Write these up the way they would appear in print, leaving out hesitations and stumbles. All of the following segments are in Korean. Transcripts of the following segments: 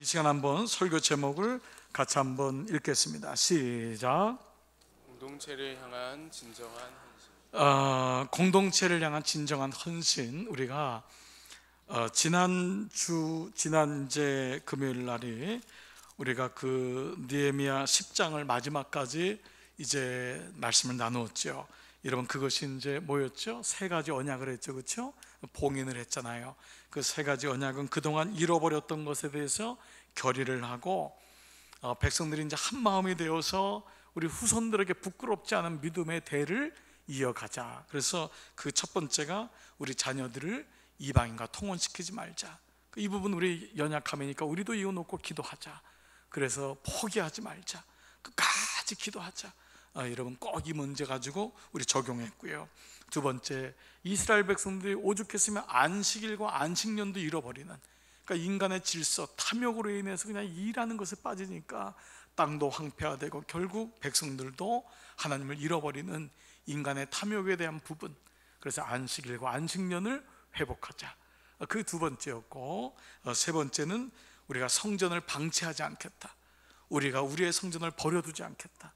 시간 한번 설교 제목을 같이 한번 읽겠습니다. 시작. 공동체를 향한 진정한 헌신. 공동체를 향한 진정한 헌신. 우리가 지난주에 금요일 날이 우리가 그 느헤미야 10장을 마지막까지 이제 말씀을 나누었죠. 여러분, 그것이 이제 뭐였죠? 세 가지 언약을 했죠, 그렇죠? 봉인을 했잖아요. 그 세 가지 언약은 그동안 잃어버렸던 것에 대해서 결의를 하고 백성들이 이제 한 마음이 되어서 우리 후손들에게 부끄럽지 않은 믿음의 대를 이어가자. 그래서 그 첫 번째가 우리 자녀들을 이방인과 통혼시키지 말자. 이 부분 우리 연약함이니까 우리도 이어놓고 기도하자. 그래서 포기하지 말자. 끝까지 기도하자. 여러분, 꼭 이 문제 가지고 우리 적용했고요. 두 번째, 이스라엘 백성들이 오죽했으면 안식일과 안식년도 잃어버리는, 그러니까 인간의 질서, 탐욕으로 인해서 그냥 일하는 것에 빠지니까 땅도 황폐화되고 결국 백성들도 하나님을 잃어버리는 인간의 탐욕에 대한 부분. 그래서 안식일과 안식년을 회복하자. 그 두 번째였고, 세 번째는 우리가 성전을 방치하지 않겠다. 우리가 우리의 성전을 버려두지 않겠다.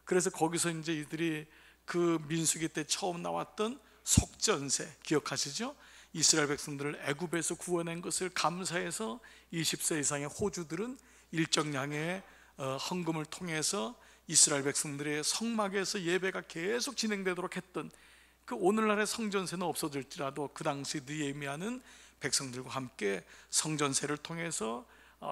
그래서 거기서 이제 이들이 그 민수기 때 처음 나왔던 속전세 기억하시죠? 이스라엘 백성들을 애굽에서 구원한 것을 감사해서 20세 이상의 호주들은 일정량의 헌금을 통해서 이스라엘 백성들의 성막에서 예배가 계속 진행되도록 했던 그 오늘날의 성전세는 없어질지라도 그 당시 느헤미야는 백성들과 함께 성전세를 통해서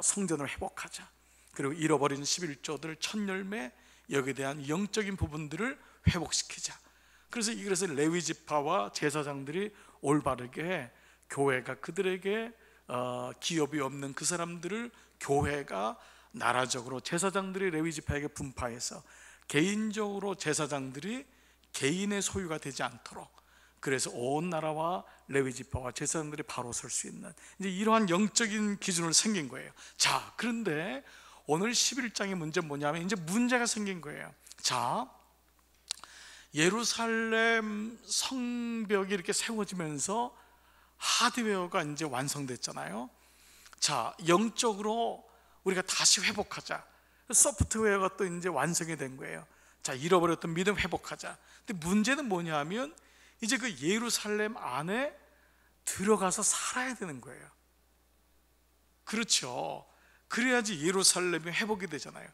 성전을 회복하자. 그리고 잃어버린 11조들 첫 열매, 여기에 대한 영적인 부분들을 회복시키자. 그래서 레위 지파와 제사장들이 올바르게, 교회가 그들에게 기업이 없는 그 사람들을 교회가 나라적으로 제사장들이 레위 지파에게 분파해서 개인적으로 제사장들이 개인의 소유가 되지 않도록, 그래서 온 나라와 레위 지파와 제사장들이 바로 설 수 있는 이제 이러한 영적인 기준으로 생긴 거예요. 자, 그런데 오늘 11장의 문제는 뭐냐면 이제 문제가 생긴 거예요. 자, 예루살렘 성벽이 이렇게 세워지면서 하드웨어가 이제 완성됐잖아요. 자, 영적으로 우리가 다시 회복하자. 소프트웨어가 또 이제 완성이 된 거예요. 자, 잃어버렸던 믿음 회복하자. 근데 문제는 뭐냐면 이제 그 예루살렘 안에 들어가서 살아야 되는 거예요. 그렇죠. 그래야지 예루살렘이 회복이 되잖아요.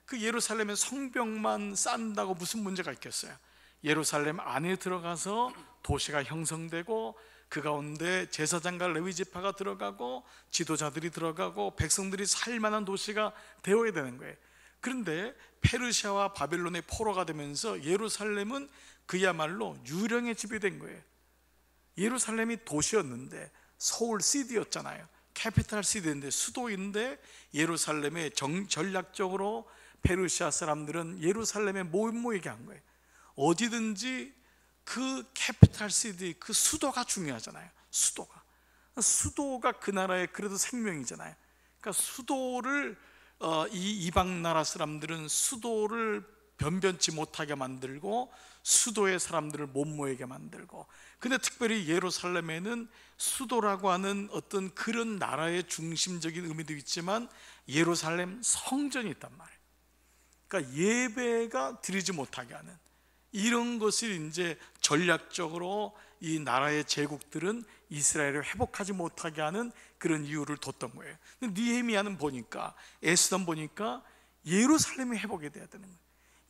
그 예루살렘의 성벽만 쌓는다고 무슨 문제가 있겠어요? 예루살렘 안에 들어가서 도시가 형성되고 그 가운데 제사장과 레위 지파가 들어가고 지도자들이 들어가고 백성들이 살 만한 도시가 되어야 되는 거예요. 그런데 페르시아와 바벨론의 포로가 되면서 예루살렘은 그야말로 유령의 집이 된 거예요. 예루살렘이 도시였는데, 서울 시티였잖아요. 캐피탈 시티인데, 수도인데 예루살렘에 전략적으로 페르시아 사람들은 예루살렘에 모이게 한 거예요. 어디든지 그 캐피탈 시티, 그 수도가 중요하잖아요. 수도가 그 나라의 그래도 생명이잖아요. 그러니까 수도를 이 이방 나라 사람들은 수도를 변변치 못하게 만들고 수도의 사람들을 못 모이게 만들고, 근데 특별히 예루살렘에는 수도라고 하는 어떤 그런 나라의 중심적인 의미도 있지만 예루살렘 성전이 있단 말이에요. 그러니까 예배가 드리지 못하게 하는 이런 것을 이제 전략적으로 이 나라의 제국들은 이스라엘을 회복하지 못하게 하는 그런 이유를 뒀던 거예요. 근데 느헤미야는 보니까, 에스더는 보니까 예루살렘이 회복이 돼야 되는 거예요.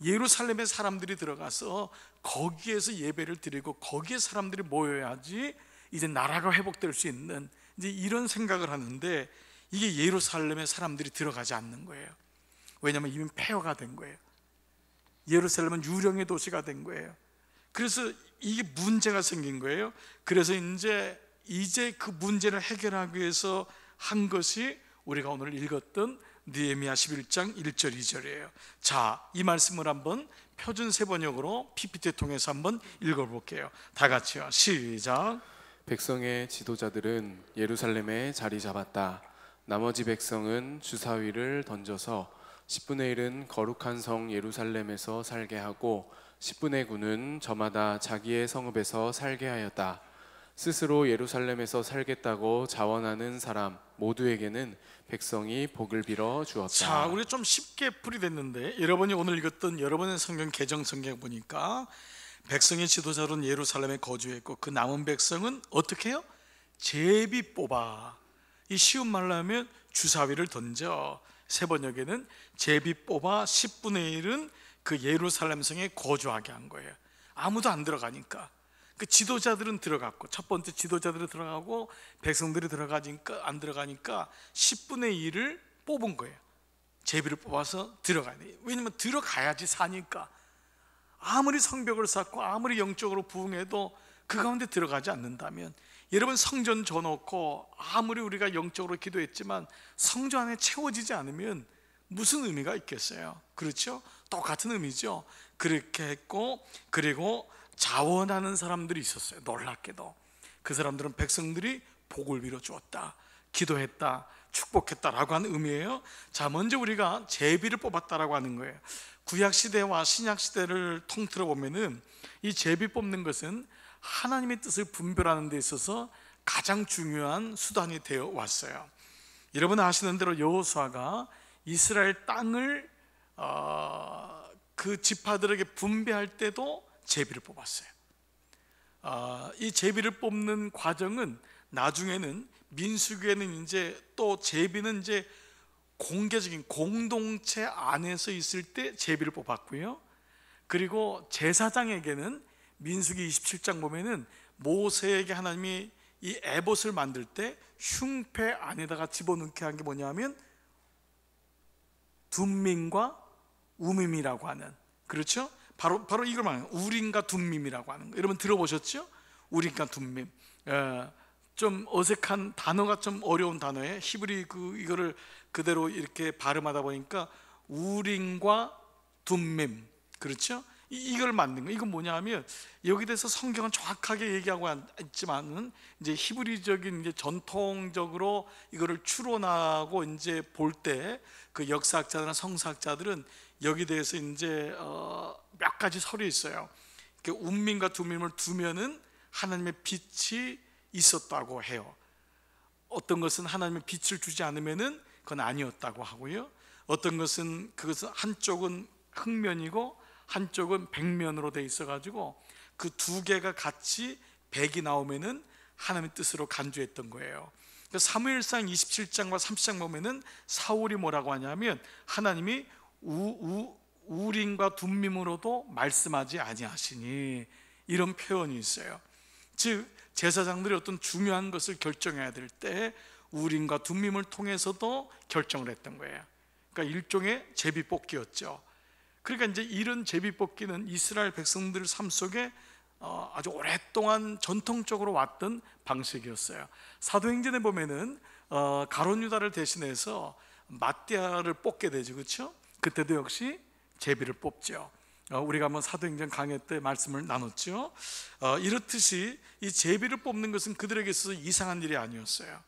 예루살렘에 사람들이 들어가서 거기에서 예배를 드리고 거기에 사람들이 모여야지 이제 나라가 회복될 수 있는 이제 이런 생각을 하는데, 이게 예루살렘에 사람들이 들어가지 않는 거예요. 왜냐하면 이미 폐허가 된 거예요. 예루살렘은 유령의 도시가 된 거예요. 그래서 이게 문제가 생긴 거예요. 그래서 이제 그 문제를 해결하기 위해서 한 것이 우리가 오늘 읽었던 느헤미야 11장 1절 2절이에요. 자, 이 말씀을 한번 표준 세번역으로 PPT 통해서 한번 읽어볼게요. 다 같이요. 시작. 백성의 지도자들은 예루살렘에 자리 잡았다. 나머지 백성은 주사위를 던져서 10분의 1은 거룩한 성 예루살렘에서 살게 하고 10분의 9는 저마다 자기의 성읍에서 살게 하였다. 스스로 예루살렘에서 살겠다고 자원하는 사람 모두에게는 백성이 복을 빌어 주었다. 자, 우리 좀 쉽게 풀이됐는데 여러분이 오늘 읽었던 여러분의 성경 개정 성경 보니까 백성의 지도자로는 예루살렘에 거주했고 그 남은 백성은 어떻게 해요? 제비 뽑아. 이 쉬운 말로 하면 주사위를 던져. 세 번역에는 제비 뽑아 10분의 1은 그 예루살렘 성에 거주하게 한 거예요. 아무도 안 들어가니까. 그 지도자들은 들어갔고, 첫 번째 지도자들이 들어가고 백성들이 들어가니까 안 들어가니까 10분의 1을 뽑은 거예요. 제비를 뽑아서 들어가야 돼요. 왜냐면 들어가야지 사니까. 아무리 성벽을 쌓고 아무리 영적으로 부흥해도 그 가운데 들어가지 않는다면, 여러분 성전 져놓고 아무리 우리가 영적으로 기도했지만 성전 안에 채워지지 않으면 무슨 의미가 있겠어요? 그렇죠? 똑같은 의미죠. 그렇게 했고, 그리고 자원하는 사람들이 있었어요. 놀랍게도 그 사람들은 백성들이 복을 빌어 주었다, 기도했다, 축복했다라고 하는 의미예요. 자, 먼저 우리가 제비를 뽑았다라고 하는 거예요. 구약시대와 신약시대를 통틀어 보면은 이 제비 뽑는 것은 하나님의 뜻을 분별하는 데 있어서 가장 중요한 수단이 되어 왔어요. 여러분 아시는 대로 여호수아가 이스라엘 땅을 그 지파들에게 분배할 때도 제비를 뽑았어요. 이 제비를 뽑는 과정은 나중에는 민수기에는 이제 또 제비는 이제 공개적인 공동체 안에서 있을 때 제비를 뽑았고요. 그리고 제사장에게는 민수기 27장 보면은 모세에게 하나님이 이 에봇을 만들 때 흉패 안에다가 집어넣게 한 게 뭐냐면 둠밈과 우밈이라고 하는, 그렇죠? 바로 이걸 말하는 우림과 둠밈이라고 하는 거. 여러분 들어보셨죠? 우림과 둠밈. 좀 어색한 단어가 좀 어려운 단어예요. 히브리 이거를 그대로 이렇게 발음하다 보니까 우림과 둠밈, 그렇죠? 이걸 만든 거. 이건 뭐냐면 여기 대해서 성경은 정확하게 얘기하고 있지만은 이제 히브리적인 이제 전통적으로 이거를 추론하고 이제 볼 때 그 역사학자들이나 성사학자들은 여기 대해서 이제 몇 가지 설이 있어요. 운민과 두밈을 두면은 하나님의 빛이 있었다고 해요. 어떤 것은 하나님의 빛을 주지 않으면은 그건 아니었다고 하고요. 어떤 것은 그것은 한쪽은 흑면이고 한쪽은 백면으로 돼 있어가지고 그 두 개가 같이 백이 나오면은 하나님의 뜻으로 간주했던 거예요. 사무엘상 27장과 30장 보면은 사울이 뭐라고 하냐면 하나님이 우림과 둠밈으로도 말씀하지 아니하시니, 이런 표현이 있어요. 즉 제사장들이 어떤 중요한 것을 결정해야 될 때 우림과 둠밈을 통해서도 결정을 했던 거예요. 그러니까 일종의 제비뽑기였죠. 그러니까 이제 이런 제비뽑기는 이스라엘 백성들 삶 속에 아주 오랫동안 전통적으로 왔던 방식이었어요. 사도행전에 보면은 가룟 유다를 대신해서 마띠아를 뽑게 되죠, 그렇죠? 그때도 역시 제비를 뽑죠. 우리가 한번 사도행전 강해 때 말씀을 나눴죠. 이렇듯이 이 제비를 뽑는 것은 그들에게 있어서 이상한 일이 아니었어요.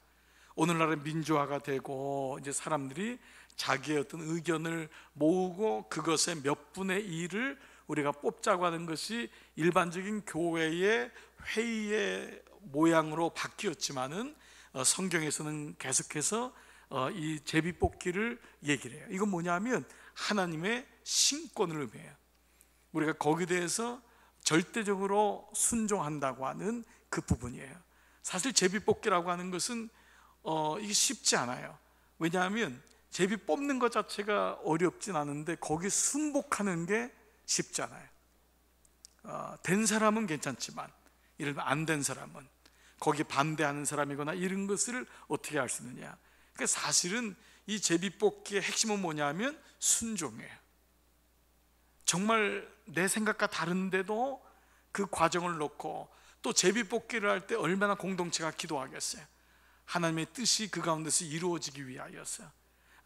오늘날의 민주화가 되고 이제 사람들이 자기의 어떤 의견을 모으고 그것의 몇 분의 1을 우리가 뽑자고 하는 것이 일반적인 교회의 회의의 모양으로 바뀌었지만은 성경에서는 계속해서 이 제비뽑기를 얘기를 해요. 이건 뭐냐면 하나님의 신권을 의미해요. 우리가 거기에 대해서 절대적으로 순종한다고 하는 그 부분이에요. 사실 제비뽑기라고 하는 것은 이게 쉽지 않아요. 왜냐하면 제비 뽑는 것 자체가 어렵진 않은데 거기 순복하는 게 쉽지 않아요. 된 사람은 괜찮지만 이러면 안 된 사람은, 거기 반대하는 사람이거나 이런 것을 어떻게 할 수 있느냐. 그러니까 사실은 이 제비뽑기의 핵심은 뭐냐면 순종이에요. 정말 내 생각과 다른데도 그 과정을 놓고, 또 제비뽑기를 할 때 얼마나 공동체가 기도하겠어요. 하나님의 뜻이 그 가운데서 이루어지기 위하여서.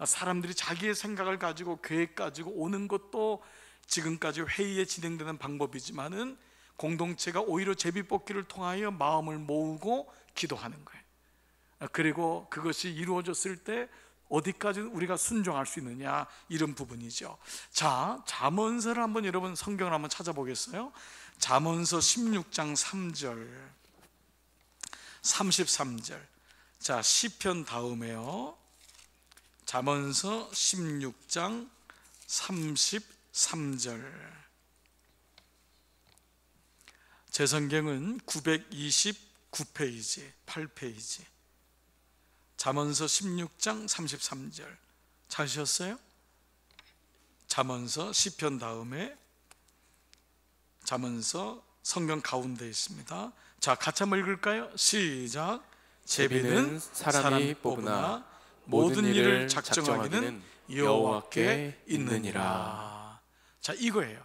사람들이 자기의 생각을 가지고 계획 가지고 오는 것도 지금까지 회의에 진행되는 방법이지만은 공동체가 오히려 제비뽑기를 통하여 마음을 모으고 기도하는 거예요. 그리고 그것이 이루어졌을 때 어디까지 우리가 순종할 수 있느냐, 이런 부분이죠. 자, 잠언서를 한번 여러분 성경을 한번 찾아보겠어요? 잠언서 16장 3절. 33절. 자, 시편 다음에요. 잠언서 16장 33절. 제 성경은 929페이지, 8페이지. 잠언서 16장 33절. 찾으셨어요? 잠언서 시편 다음에 잠언서 성경 가운데 있습니다. 자, 같이 한번 읽을까요? 시작. 제비는 사람이 뽑으나 모든 일을 작정하기는 여호와께 있느니라. 자, 이거예요.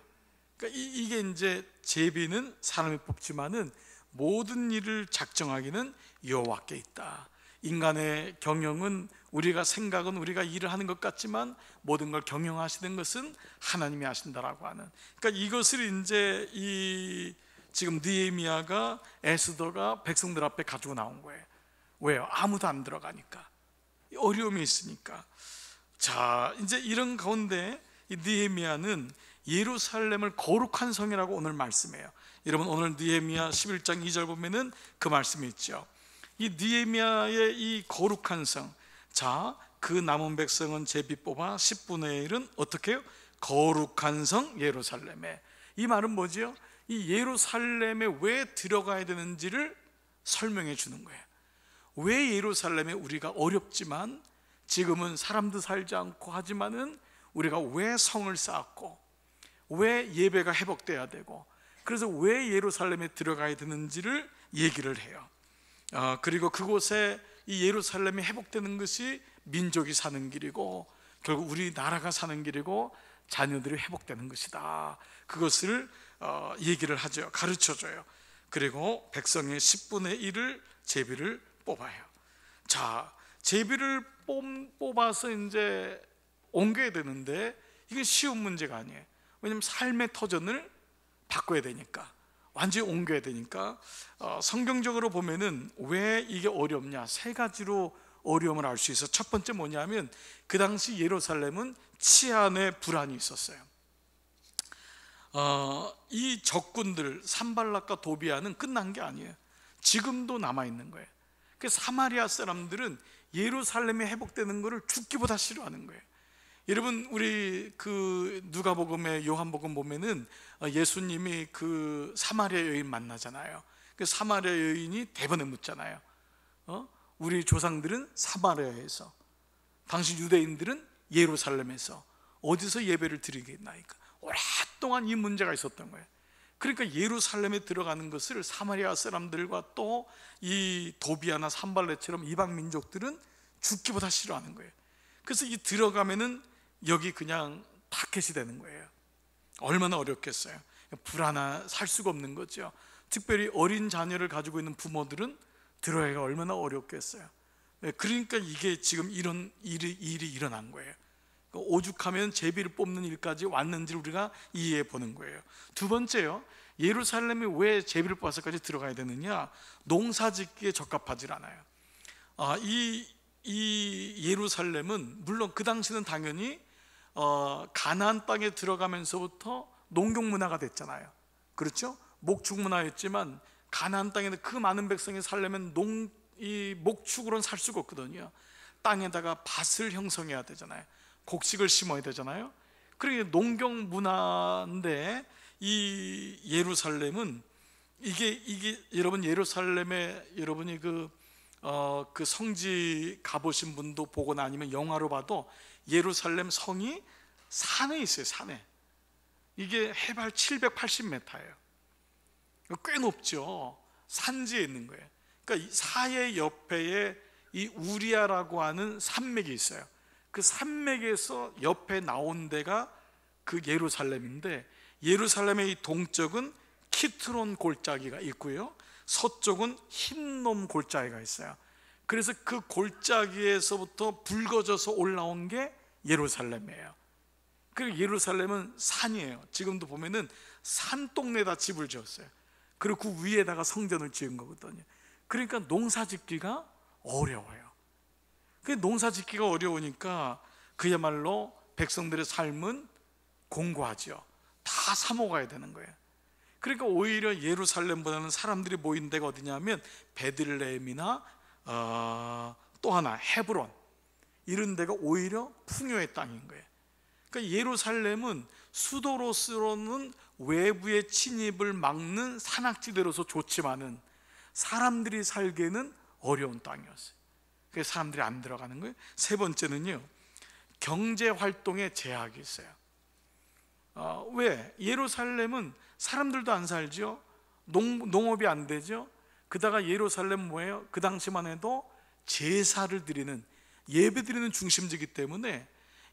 그러니까 이게 이제 제비는 사람이 뽑지만은 모든 일을 작정하기는 여호와께 있다. 인간의 경영은 우리가 생각은 우리가 일을 하는 것 같지만 모든 걸 경영하시는 것은 하나님이 하신다라고 하는. 그러니까 이것을 이제 지금 느헤미야가 에스더가 백성들 앞에 가지고 나온 거예요. 왜요? 아무도 안 들어가니까, 어려움이 있으니까. 자, 이제 이런 가운데 이 느헤미야는 예루살렘을 거룩한 성이라고 오늘 말씀해요. 여러분, 오늘 느헤미야 11장 2절 보면은 그 말씀이 있죠. 이 느헤미야의 이 거룩한 성, 자, 그 남은 백성은 제비 뽑아 10분의 1은 어떻게 해요? 거룩한 성 예루살렘에. 이 말은 뭐지요? 이 예루살렘에 왜 들어가야 되는지를 설명해 주는 거예요. 왜 예루살렘에 우리가 어렵지만 지금은 사람도 살지 않고 하지만은 우리가 왜 성을 쌓았고 왜 예배가 회복돼야 되고 그래서 왜 예루살렘에 들어가야 되는지를 얘기를 해요. 그리고 그곳에 이 예루살렘이 회복되는 것이 민족이 사는 길이고 결국 우리 나라가 사는 길이고 자녀들이 회복되는 것이다. 그것을 얘기를 하죠. 가르쳐줘요. 그리고 백성의 10분의 1을 제비를 뽑아요. 자, 제비를 뽑아서 이제 옮겨야 되는데 이게 쉬운 문제가 아니에요. 왜냐하면 삶의 터전을 바꿔야 되니까, 완전히 옮겨야 되니까. 성경적으로 보면은 왜 이게 어렵냐, 세 가지로 어려움을 알 수 있어. 첫 번째 뭐냐면 그 당시 예루살렘은 치안에 불안이 있었어요. 이 적군들 산발락과 도비아는 끝난 게 아니에요. 지금도 남아있는 거예요. 그 사마리아 사람들은 예루살렘이 회복되는 것을 죽기보다 싫어하는 거예요. 여러분, 우리 그 누가복음에 요한복음 보면은 예수님이 그 사마리아 여인 만나잖아요. 그 사마리아 여인이 대번에 묻잖아요. 우리 조상들은 사마리아에서, 당시 유대인들은 예루살렘에서 어디서 예배를 드리겠나이까. 오랫동안 이 문제가 있었던 거예요. 그러니까 예루살렘에 들어가는 것을 사마리아 사람들과 또 이 도비아나 산발렛처럼 이방 민족들은 죽기보다 싫어하는 거예요. 그래서 이 들어가면은 여기 그냥 타켓이 되는 거예요. 얼마나 어렵겠어요. 살 수가 없는 거죠. 특별히 어린 자녀를 가지고 있는 부모들은 들어가기가 얼마나 어렵겠어요. 그러니까 이게 지금 이런 일이 일어난 거예요. 오죽하면 제비를 뽑는 일까지 왔는지를 우리가 이해해 보는 거예요. 두 번째요, 예루살렘이 왜 제비를 뽑아서까지 들어가야 되느냐? 농사짓기에 적합하지 않아요. 이 예루살렘은 물론 그 당시는 당연히 가나안 땅에 들어가면서부터 농경 문화가 됐잖아요. 그렇죠? 목축 문화였지만 가나안 땅에는 그 많은 백성이 살려면 이 목축으로는 살 수가 없거든요. 땅에다가 밭을 형성해야 되잖아요. 곡식을 심어야 되잖아요. 그러니까 농경 문화인데 이 예루살렘은 이게 여러분, 예루살렘에 여러분이 그 성지 가보신 분도 보거나 아니면 영화로 봐도 예루살렘 성이 산에 있어요. 산에. 이게 해발 780m예요. 꽤 높죠. 산지에 있는 거예요. 그러니까 사해 옆에 이 우리아라고 하는 산맥이 있어요. 그 산맥에서 옆에 나온 데가 그 예루살렘인데, 예루살렘의 이 동쪽은 키트론 골짜기가 있고요, 서쪽은 힌놈 골짜기가 있어요. 그래서 그 골짜기에서부터 붉어져서 올라온 게 예루살렘이에요. 그리고 예루살렘은 산이에요. 지금도 보면은 산동네에다 집을 지었어요. 그리고 그 위에다가 성전을 지은 거거든요. 그러니까 농사짓기가 어려워요. 그 농사짓기가 어려우니까 그야말로 백성들의 삶은 공고하죠. 다 사 먹어야 되는 거예요. 그러니까 오히려 예루살렘보다는 사람들이 모인 데가 어디냐면 베들레헴이나 또 하나 헤브론, 이런 데가 오히려 풍요의 땅인 거예요. 그러니까 예루살렘은 수도로서는 외부의 침입을 막는 산악지대로서 좋지만은 사람들이 살기에는 어려운 땅이었어요. 그래서 사람들이 안 들어가는 거예요. 세 번째는요, 경제 활동에 제약이 있어요. 왜? 예루살렘은 사람들도 안 살죠. 농업이 안 되죠. 그다가 예루살렘 뭐예요? 그 당시만 해도 제사를 드리는, 예배 드리는 중심지이기 때문에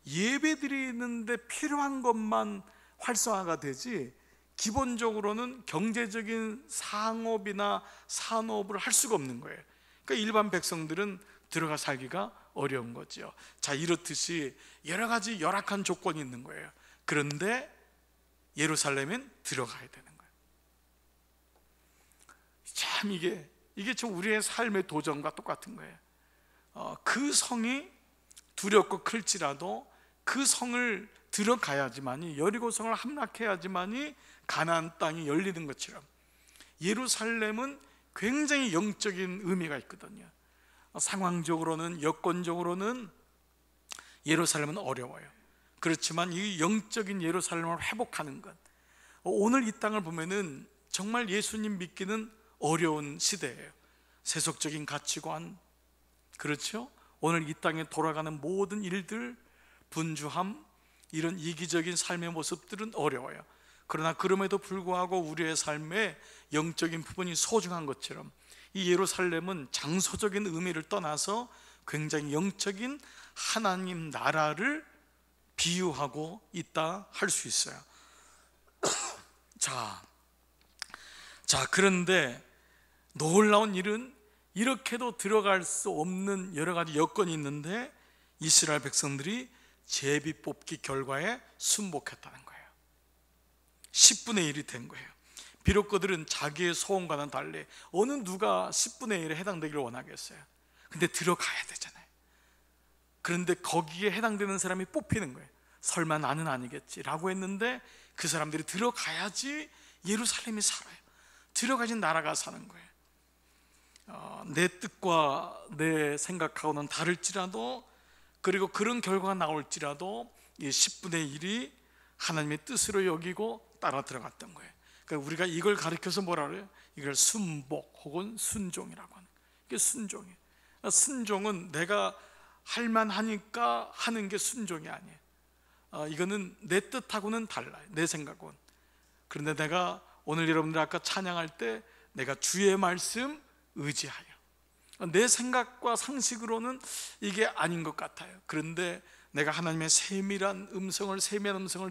예배 드리는데 필요한 것만 활성화가 되지 기본적으로는 경제적인 상업이나 산업을 할 수가 없는 거예요. 그러니까 일반 백성들은 들어가 살기가 어려운 거죠. 자, 이렇듯이 여러 가지 열악한 조건이 있는 거예요. 그런데 예루살렘엔 들어가야 되는 거예요. 참 이게 좀 우리의 삶의 도전과 똑같은 거예요. 그 성이 두렵고 클지라도 그 성을 들어가야지만이, 여리고성을 함락해야지만이 가나안 땅이 열리는 것처럼 예루살렘은 굉장히 영적인 의미가 있거든요. 상황적으로는, 여건적으로는 예루살렘은 어려워요. 그렇지만 이 영적인 예루살렘을 회복하는 것, 오늘 이 땅을 보면은 정말 예수님 믿기는 어려운 시대예요. 세속적인 가치관, 그렇죠? 오늘 이 땅에 돌아가는 모든 일들, 분주함, 이런 이기적인 삶의 모습들은 어려워요. 그러나 그럼에도 불구하고 우리의 삶에 영적인 부분이 소중한 것처럼 이 예루살렘은 장소적인 의미를 떠나서 굉장히 영적인 하나님 나라를 비유하고 있다 할 수 있어요. 자, 그런데 놀라운 일은 이렇게도 들어갈 수 없는 여러 가지 여건이 있는데 이스라엘 백성들이 제비 뽑기 결과에 순복했다는 거예요. 10분의 1이 된 거예요. 비록 그들은 자기의 소원과는 달리 어느 누가 10분의 1에 해당되기를 원하겠어요. 근데 들어가야 되잖아요. 그런데 거기에 해당되는 사람이 뽑히는 거예요. 설마 나는 아니겠지라고 했는데 그 사람들이 들어가야지 예루살렘이 살아요. 들어가진 나라가 사는 거예요. 내 뜻과 내 생각하고는 다를지라도, 그리고 그런 결과가 나올지라도 이 10분의 1이 하나님의 뜻으로 여기고 따라 들어갔던 거예요. 그러니까 우리가 이걸 가리켜서 뭐라 그래요? 이걸 순복 혹은 순종이라고 하는 거예요. 이게 순종이에요. 순종은 내가 할만하니까 하는 게 순종이 아니에요. 이거는 내 뜻하고는 달라요. 내 생각은. 그런데 내가 오늘 여러분들 아까 찬양할 때 내가 주의 말씀 의지하여, 내 생각과 상식으로는 이게 아닌 것 같아요. 그런데 내가 하나님의 세미한 음성을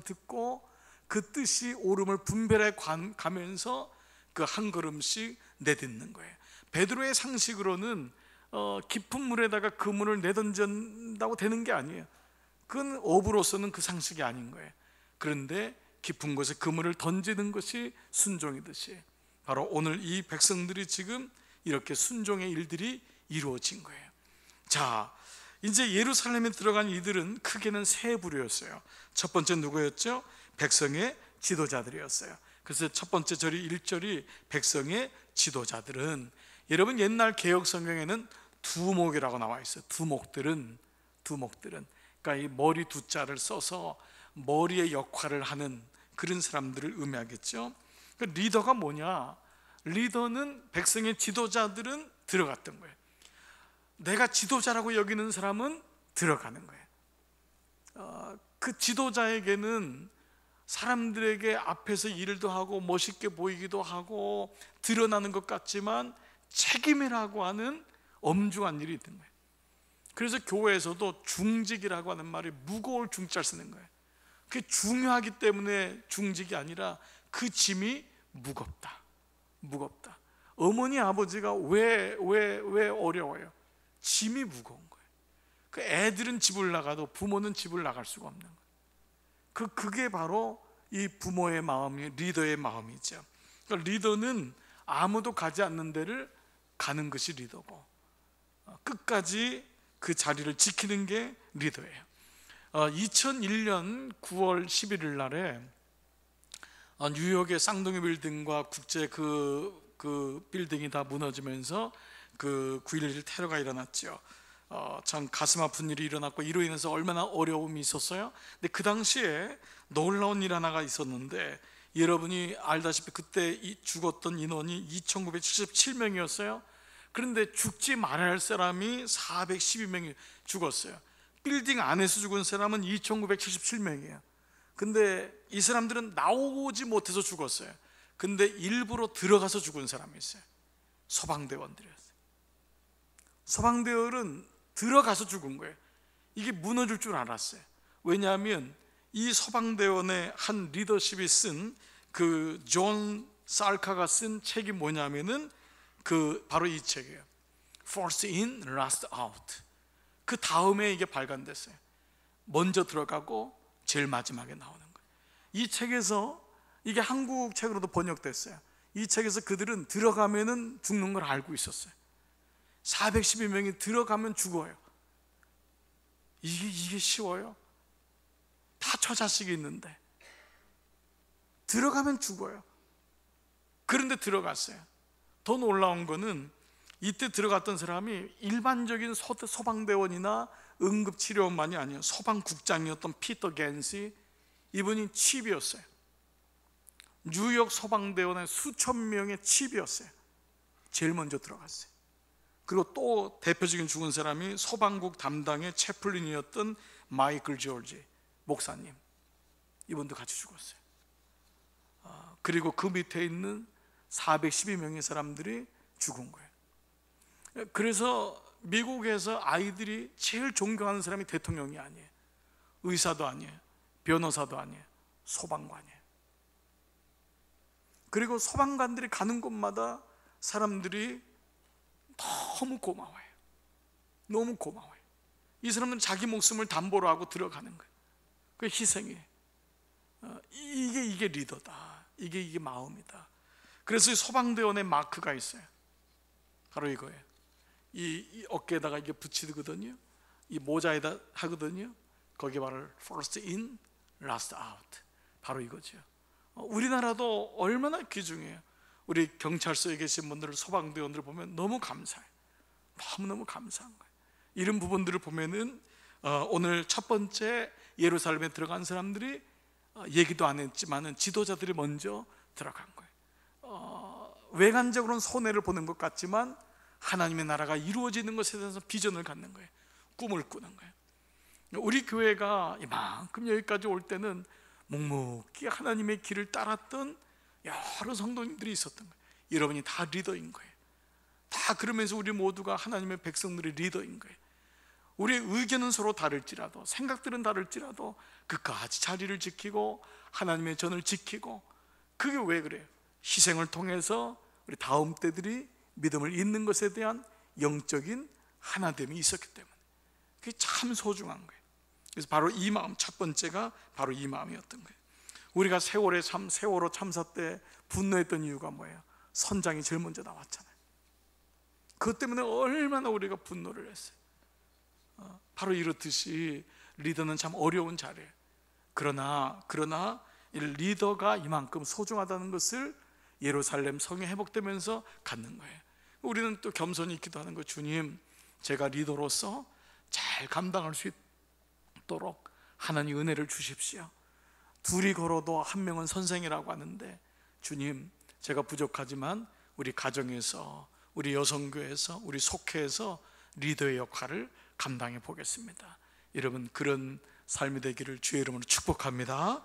듣고 그 뜻이 옳음을 분별해 가면서 그 한 걸음씩 내딛는 거예요. 베드로의 상식으로는 깊은 물에다가 그물을 내던진다고 되는 게 아니에요. 그건 어부로서는 그 상식이 아닌 거예요. 그런데 깊은 곳에 그물을 던지는 것이 순종이듯이 바로 오늘 이 백성들이 지금 이렇게 순종의 일들이 이루어진 거예요. 자, 이제 예루살렘에 들어간 이들은 크게는 세 부류였어요. 첫 번째 누구였죠? 백성의 지도자들이었어요. 그래서 첫 번째 절이 1절이 백성의 지도자들은, 여러분 옛날 개역 성경에는 두목이라고 나와 있어요. 두목들은 그러니까 이 머리 두 자를 써서 머리의 역할을 하는 그런 사람들을 의미하겠죠. 그러니까 리더가 뭐냐? 리더는 백성의 지도자들은 들어갔던 거예요. 내가 지도자라고 여기는 사람은 들어가는 거예요. 그 지도자에게는 사람들에게 앞에서 일도 하고 멋있게 보이기도 하고 드러나는 것 같지만 책임이라고 하는 엄중한 일이 있는 거예요. 그래서 교회에서도 중직이라고 하는 말이 무거울 중자를 쓰는 거예요. 그게 중요하기 때문에 중직이 아니라 그 짐이 무겁다. 어머니 아버지가 왜 어려워요? 짐이 무거운 거예요. 그 애들은 집을 나가도 부모는 집을 나갈 수가 없는 거예요. 그게 바로 이 부모의 마음이, 리더의 마음이죠. 그러니까 리더는 아무도 가지 않는 데를 가는 것이 리더고 끝까지 그 자리를 지키는 게 리더예요. 2001년 9월 11일 날에 뉴욕의 쌍둥이 빌딩과 국제 그 빌딩이 다 무너지면서 그 9.11 테러가 일어났죠. 참 가슴 아픈 일이 일어났고 이로 인해서 얼마나 어려움이 있었어요. 근데 그 당시에 놀라운 일 하나가 있었는데, 여러분이 알다시피 그때 죽었던 인원이 2,977명이었어요. 그런데 죽지 말아야 할 사람이 412명이 죽었어요. 빌딩 안에서 죽은 사람은 2,977명이에요. 근데 이 사람들은 나오지 못해서 죽었어요. 근데 일부러 들어가서 죽은 사람이 있어요. 소방대원들이었어요. 소방대원은 들어가서 죽은 거예요. 이게 무너질 줄 알았어요. 왜냐하면 이 소방대원의 한 리더십이 쓴 그 존 살카가 쓴 책이 뭐냐면은 바로 이 책이에요. First in, last out. 그 다음에 이게 발간됐어요. 먼저 들어가고 제일 마지막에 나오는 거예요. 이 책에서, 이게 한국 책으로도 번역됐어요. 이 책에서 그들은 들어가면은 죽는 걸 알고 있었어요. 412명이 들어가면 죽어요. 이게 쉬워요? 다 처자식이 있는데 들어가면 죽어요. 그런데 들어갔어요. 더 놀라운 거는 이때 들어갔던 사람이 일반적인 소방대원이나 응급치료원만이 아니에요. 소방국장이었던 피터 겐시, 이분이 칩이었어요. 뉴욕 소방대원의 수천 명의 칩이었어요. 제일 먼저 들어갔어요. 그리고 또 대표적인 죽은 사람이 소방국 담당의 채플린이었던 마이클 조지 목사님, 이분도 같이 죽었어요. 그리고 그 밑에 있는 412명의 사람들이 죽은 거예요. 그래서 미국에서 아이들이 제일 존경하는 사람이 대통령이 아니에요. 의사도 아니에요. 변호사도 아니에요. 소방관이에요. 그리고 소방관들이 가는 곳마다 사람들이 너무 고마워요. 너무 고마워요. 이 사람들은 자기 목숨을 담보로 하고 들어가는 거예요. 그 희생이에요. 이게 리더다. 이게 마음이다. 그래서 소방대원의 마크가 있어요. 바로 이거예요. 이 어깨에다가 이게 붙이거든요. 이 모자에다 하거든요. 거기 바로 first in, last out. 바로 이거죠. 우리나라도 얼마나 귀중해요. 우리 경찰서에 계신 분들, 소방대원들 보면 너무 감사해요. 너무너무 감사한 거예요. 이런 부분들을 보면은 오늘 첫 번째 예루살렘에 들어간 사람들이 얘기도 안 했지만은 지도자들이 먼저 들어간 거예요. 외관적으로는 손해를 보는 것 같지만 하나님의 나라가 이루어지는 것에 대해서 비전을 갖는 거예요. 꿈을 꾸는 거예요. 우리 교회가 이만큼 여기까지 올 때는 묵묵히 하나님의 길을 따랐던 여러 성도님들이 있었던 거예요. 여러분이 다 리더인 거예요. 다 그러면서 우리 모두가 하나님의 백성들의 리더인 거예요. 우리의 의견은 서로 다를지라도, 생각들은 다를지라도 끝까지 자리를 지키고 하나님의 전을 지키고, 그게 왜 그래요? 희생을 통해서 우리 다음 때들이 믿음을 잇는 것에 대한 영적인 하나됨이 있었기 때문에 그게 참 소중한 거예요. 그래서 바로 이 마음, 첫 번째가 바로 이 마음이었던 거예요. 우리가 세월호 참사 때 분노했던 이유가 뭐예요? 선장이 제일 먼저 나왔잖아요. 그것 때문에 얼마나 우리가 분노를 했어요. 바로 이렇듯이 리더는 참 어려운 자리예요. 그러나 이 리더가 이만큼 소중하다는 것을 예루살렘 성이 회복되면서 갖는 거예요. 우리는 또 겸손히 기도하는 거예요. 주님, 제가 리더로서 잘 감당할 수 있도록 하나님 은혜를 주십시오. 둘이 걸어도 한 명은 선생이라고 하는데, 주님, 제가 부족하지만 우리 가정에서, 우리 여성교회에서, 우리 속회에서 리더의 역할을 감당해 보겠습니다. 여러분, 그런 삶이 되기를 주의 이름으로 축복합니다.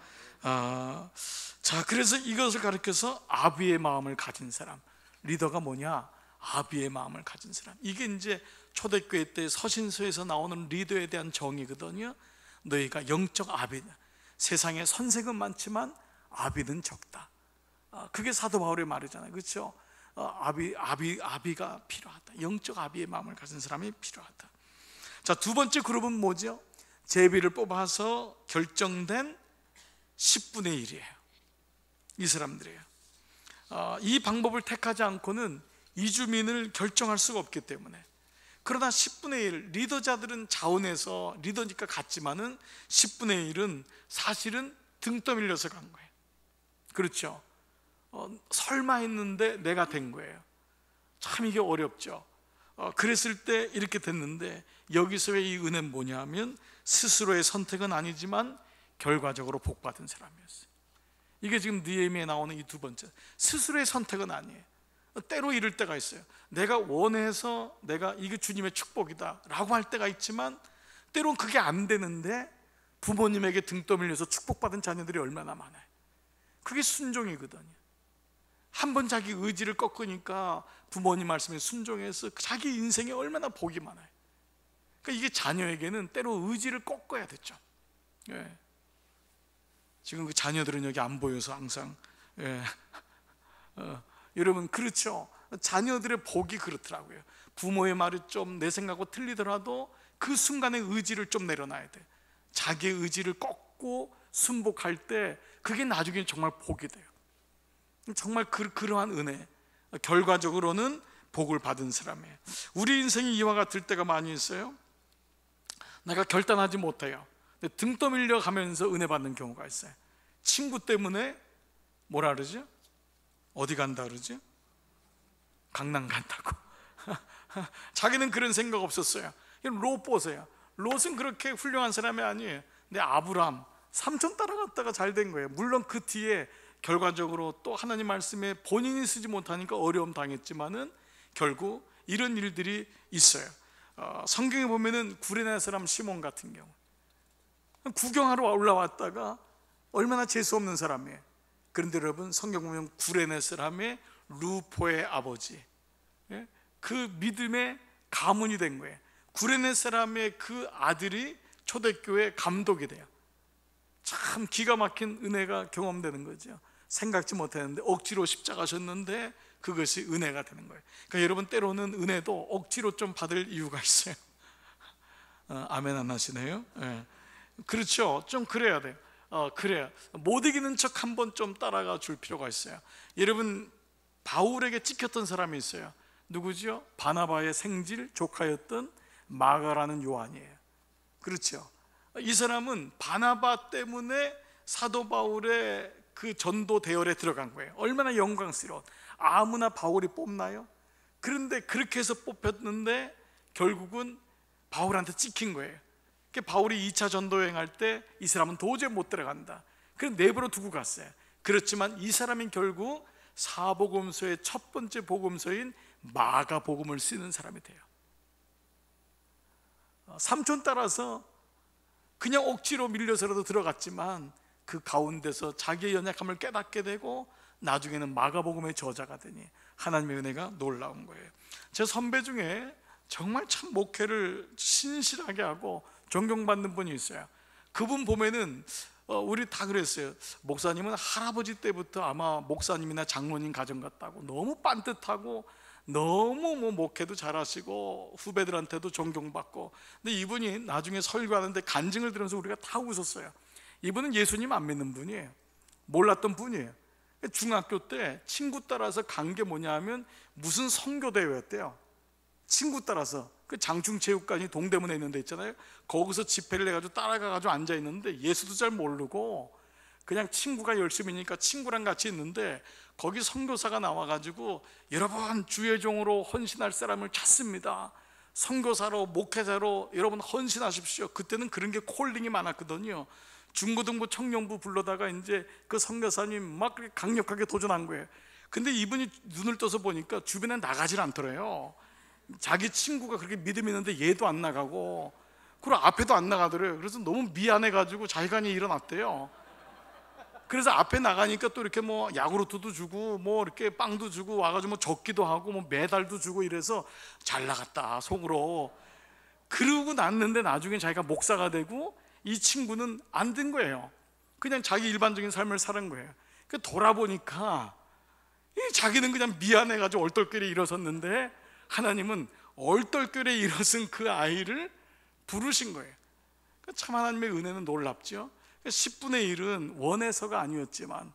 자, 그래서 이것을 가르쳐서 아비의 마음을 가진 사람, 리더가 뭐냐? 아비의 마음을 가진 사람. 이게 이제 초대교회 때 서신서에서 나오는 리더에 대한 정의거든요. 너희가 영적 아비다. 세상에 선생은 많지만 아비는 적다. 그게 사도 바울의 말이잖아요. 그렇죠? 아비가 필요하다. 영적 아비의 마음을 가진 사람이 필요하다. 자, 두 번째 그룹은 뭐죠? 제비를 뽑아서 결정된 10분의 1이에요. 이 사람들이에요. 이 방법을 택하지 않고는 이주민을 결정할 수가 없기 때문에. 그러나 10분의 1, 리더자들은 자원해서 리더니까 갔지만은 10분의 1은 사실은 등 떠밀려서 간 거예요. 그렇죠? 설마 했는데 내가 된 거예요. 참 이게 어렵죠. 그랬을 때 이렇게 됐는데, 여기서의 이 은혜는 뭐냐면 스스로의 선택은 아니지만 결과적으로 복받은 사람이었어요. 이게 지금 느헤미야에 나오는 이 두 번째, 스스로의 선택은 아니에요. 때로 이럴 때가 있어요. 내가 원해서 내가 이게 주님의 축복이다 라고 할 때가 있지만, 때론 그게 안 되는데 부모님에게 등 떠밀려서 축복받은 자녀들이 얼마나 많아요. 그게 순종이거든요. 한번 자기 의지를 꺾으니까 부모님 말씀에 순종해서 자기 인생에 얼마나 복이 많아요. 그러니까 이게 자녀에게는 때로 의지를 꺾어야 됐죠. 예. 지금 그 자녀들은 여기 안 보여서 항상, 예. 여러분 그렇죠? 자녀들의 복이 그렇더라고요. 부모의 말이 좀 내 생각하고 틀리더라도 그 순간에 의지를 좀 내려놔야 돼. 자기의 의지를 꺾고 순복할 때 그게 나중에 정말 복이 돼요. 정말 그러한 은혜, 결과적으로는 복을 받은 사람이에요. 우리 인생이 이와 같을 때가 많이 있어요. 내가 결단하지 못해요. 등 떠밀려 가면서 은혜 받는 경우가 있어요. 친구 때문에 뭐라 그러죠? 어디 간다 그러죠? 강남 간다고. 자기는 그런 생각 없었어요. 롯 보세요. 롯은 그렇게 훌륭한 사람이 아니에요. 근데 아브람 삼촌 따라갔다가 잘 된 거예요. 물론 그 뒤에 결과적으로 또 하나님 말씀에 본인이 쓰지 못하니까 어려움 당했지만은 결국 이런 일들이 있어요. 성경에 보면은 구레네 사람 시몬 같은 경우, 구경하러 올라왔다가 얼마나 재수 없는 사람이에요. 그런데 여러분 성경 보면 구레네 사람의 루포의 아버지, 그 믿음의 가문이 된 거예요. 구레네 사람의 그 아들이 초대교회 감독이 돼요. 참 기가 막힌 은혜가 경험되는 거죠. 생각지 못했는데 억지로 십자가셨는데 그것이 은혜가 되는 거예요. 그러니까 여러분 때로는 은혜도 억지로 좀 받을 이유가 있어요. 아멘 안 하시네요. 그렇죠. 좀 그래야 돼요. 그래야 못 이기는 척 한번 좀 따라가 줄 필요가 있어요. 여러분 바울에게 찍혔던 사람이 있어요. 누구죠? 바나바의 생질 조카였던 마가라는 요한이에요. 그렇죠. 이 사람은 바나바 때문에 사도 바울의 그 전도 대열에 들어간 거예요. 얼마나 영광스러운, 아무나 바울이 뽑나요? 그런데 그렇게 해서 뽑혔는데 결국은 바울한테 찍힌 거예요. 바울이 2차 전도 여행할 때 이 사람은 도저히 못 들어간다. 그래서 내버려 두고 갔어요. 그렇지만 이 사람이 결국 사복음서의 첫 번째 복음서인 마가복음을 쓰는 사람이 돼요. 삼촌 따라서 그냥 억지로 밀려서라도 들어갔지만 그 가운데서 자기의 연약함을 깨닫게 되고 나중에는 마가복음의 저자가 되니 하나님의 은혜가 놀라운 거예요. 제 선배 중에 정말 참 목회를 신실하게 하고 존경받는 분이 있어요. 그분 보면은 우리 다 그랬어요. 목사님은 할아버지 때부터 아마 목사님이나 장로님 가정 같다고, 너무 빤듯하고 너무 목회도 잘하시고 후배들한테도 존경받고. 근데 이분이 나중에 설교하는데 간증을 들으면서 우리가 다 웃었어요. 이분은 예수님 안 믿는 분이에요. 몰랐던 분이에요. 중학교 때 친구 따라서 간 게 뭐냐 하면 무슨 선교대회였대요. 친구 따라서 그 장충체육관이 동대문에 있는 데 있잖아요. 거기서 집회를 해가지고 따라가가지고 앉아있는데 예수도 잘 모르고 그냥 친구가 열심히니까 친구랑 같이 있는데 거기 선교사가 나와가지고 여러분 주의 종으로 헌신할 사람을 찾습니다. 선교사로 목회자로 여러분 헌신하십시오. 그때는 그런 게 콜링이 많았거든요. 중고등부 청년부 불러다가 이제 그 선교사님 막 그렇게 강력하게 도전한 거예요. 근데 이분이 눈을 떠서 보니까 주변에 나가질 않더래요. 자기 친구가 그렇게 믿음이 있는데 얘도 안 나가고 그리고 앞에도 안 나가더래요. 그래서 너무 미안해가지고 자기간이 일어났대요. 그래서 앞에 나가니까 또 이렇게 뭐 야구르트도 주고 뭐 이렇게 빵도 주고 와가지고 뭐 적기도 하고 뭐 메달도 주고 이래서 잘 나갔다 속으로. 그러고 났는데 나중에 자기가 목사가 되고 이 친구는 안 된 거예요. 그냥 자기 일반적인 삶을 사는 거예요. 그 돌아보니까 자기는 그냥 미안해가지고 얼떨결에 일어섰는데 하나님은 얼떨결에 일어선 그 아이를 부르신 거예요. 참 하나님의 은혜는 놀랍죠. 10분의 1은 원해서가 아니었지만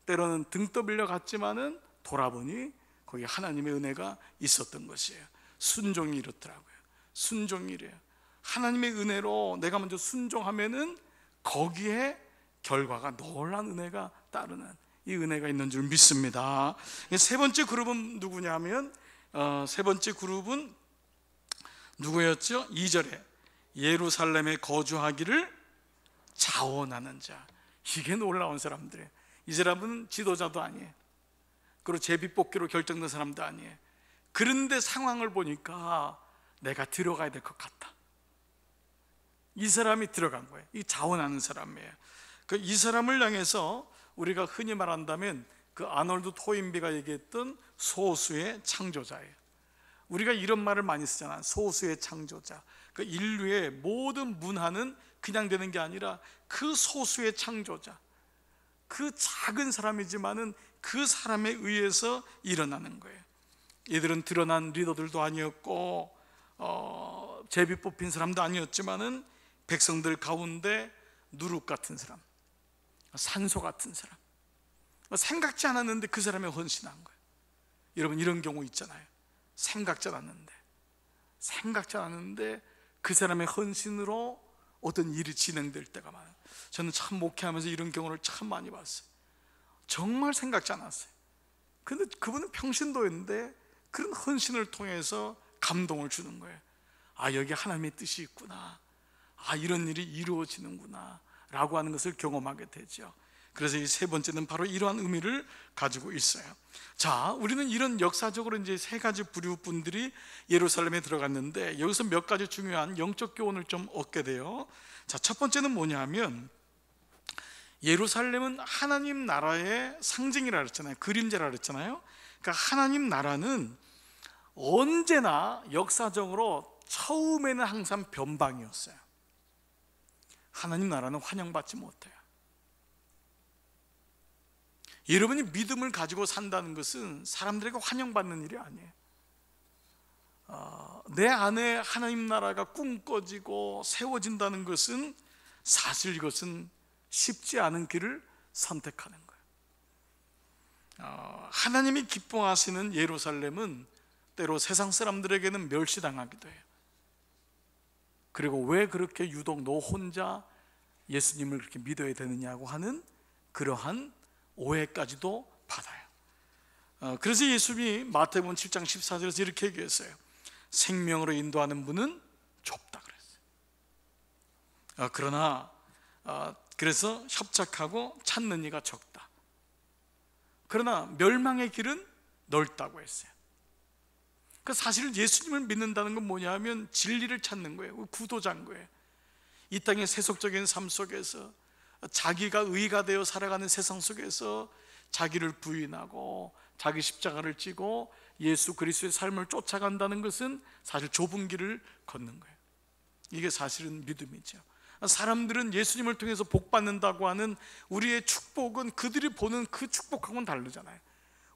때로는 등 떠밀려 갔지만은 돌아보니 거기 하나님의 은혜가 있었던 것이에요. 순종이 이렇더라고요. 순종이 이래요. 하나님의 은혜로 내가 먼저 순종하면은 거기에 결과가 놀라운 은혜가 따르는 이 은혜가 있는 줄 믿습니다. 세 번째 그룹은 누구냐면 세 번째 그룹은 누구였죠? 2절에 예루살렘에 거주하기를 자원하는 자. 이게 놀라운 사람들이에요. 이 사람은 지도자도 아니에요. 그리고 제비뽑기로 결정된 사람도 아니에요. 그런데 상황을 보니까 내가 들어가야 될 것 같다. 이 사람이 들어간 거예요. 이 자원하는 사람이에요. 이 사람을 향해서 우리가 흔히 말한다면 그 아놀드 토인비가 얘기했던 소수의 창조자예요. 우리가 이런 말을 많이 쓰잖아. 소수의 창조자. 그 인류의 모든 문화는 그냥 되는 게 아니라 그 소수의 창조자, 그 작은 사람이지만은 그 사람에 의해서 일어나는 거예요. 얘들은 드러난 리더들도 아니었고 제비 뽑힌 사람도 아니었지만은 백성들 가운데 누룩 같은 사람, 산소 같은 사람, 생각지 않았는데 그 사람이 헌신한 거예요. 여러분 이런 경우 있잖아요. 생각지 않았는데 그 사람의 헌신으로 어떤 일이 진행될 때가 많아요. 저는 참 목회하면서 이런 경우를 참 많이 봤어요. 정말 생각지 않았어요. 근데 그분은 평신도였는데 그런 헌신을 통해서 감동을 주는 거예요. 아, 여기 하나님의 뜻이 있구나, 아, 이런 일이 이루어지는구나 라고 하는 것을 경험하게 되죠. 그래서 이 세 번째는 바로 이러한 의미를 가지고 있어요. 자, 우리는 이런 역사적으로 이제 세 가지 부류 분들이 예루살렘에 들어갔는데 여기서 몇 가지 중요한 영적 교훈을 좀 얻게 돼요. 자, 첫 번째는 뭐냐면 예루살렘은 하나님 나라의 상징이라 그랬잖아요. 그림자라 그랬잖아요. 그러니까 하나님 나라는 언제나 역사적으로 처음에는 항상 변방이었어요. 하나님 나라는 환영받지 못해요. 여러분이 믿음을 가지고 산다는 것은 사람들에게 환영받는 일이 아니에요. 내 안에 하나님 나라가 꿈꿔지고 세워진다는 것은 사실 이것은 쉽지 않은 길을 선택하는 거예요. 하나님이 기뻐하시는 예루살렘은 때로 세상 사람들에게는 멸시당하기도 해요. 그리고 왜 그렇게 유독 너 혼자 예수님을 그렇게 믿어야 되느냐고 하는 그러한 오해까지도 받아요. 그래서 예수님이 마태복음 7장 14절에서 이렇게 얘기했어요. 생명으로 인도하는 문은 좁다 그랬어요. 그러나 그래서 협착하고 찾는 이가 적다. 그러나 멸망의 길은 넓다고 했어요. 사실 예수님을 믿는다는 건 뭐냐 하면 진리를 찾는 거예요. 구도자인 거예요. 이 땅의 세속적인 삶 속에서 자기가 의가 되어 살아가는 세상 속에서 자기를 부인하고 자기 십자가를 지고 예수 그리스도의 삶을 쫓아간다는 것은 사실 좁은 길을 걷는 거예요. 이게 사실은 믿음이죠. 사람들은 예수님을 통해서 복 받는다고 하는 우리의 축복은 그들이 보는 그 축복하고는 다르잖아요.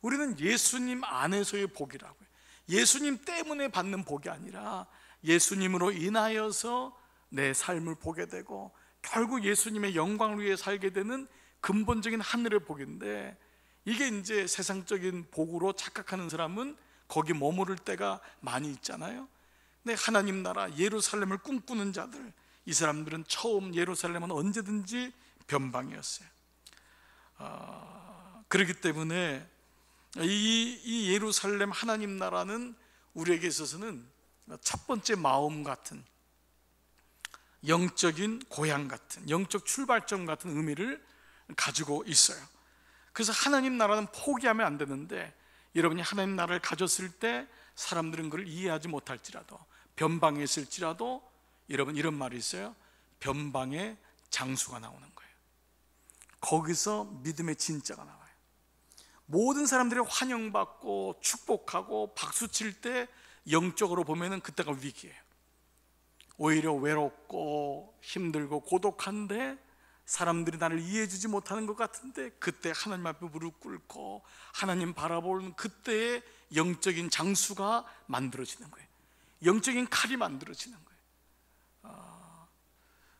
우리는 예수님 안에서의 복이라고요. 예수님 때문에 받는 복이 아니라 예수님으로 인하여서 내 삶을 보게 되고 결국 예수님의 영광을 위해 살게 되는 근본적인 하늘의 복인데, 이게 이제 세상적인 복으로 착각하는 사람은 거기 머무를 때가 많이 있잖아요. 근데 하나님 나라 예루살렘을 꿈꾸는 자들, 이 사람들은 처음 예루살렘은 언제든지 변방이었어요. 그렇기 때문에 이 예루살렘 하나님 나라는 우리에게 있어서는 첫 번째 마음 같은, 영적인 고향 같은, 영적 출발점 같은 의미를 가지고 있어요. 그래서 하나님 나라는 포기하면 안 되는데, 여러분이 하나님 나라를 가졌을 때 사람들은 그걸 이해하지 못할지라도, 변방에 있을지라도, 여러분 이런 말이 있어요. 변방의 장수가 나오는 거예요. 거기서 믿음의 진짜가 나와요. 모든 사람들이 환영받고 축복하고 박수칠 때 영적으로 보면은 그때가 위기예요. 오히려 외롭고 힘들고 고독한데 사람들이 나를 이해해주지 못하는 것 같은데, 그때 하나님 앞에 무릎 꿇고 하나님 바라보는 그때의 영적인 장수가 만들어지는 거예요. 영적인 칼이 만들어지는 거예요.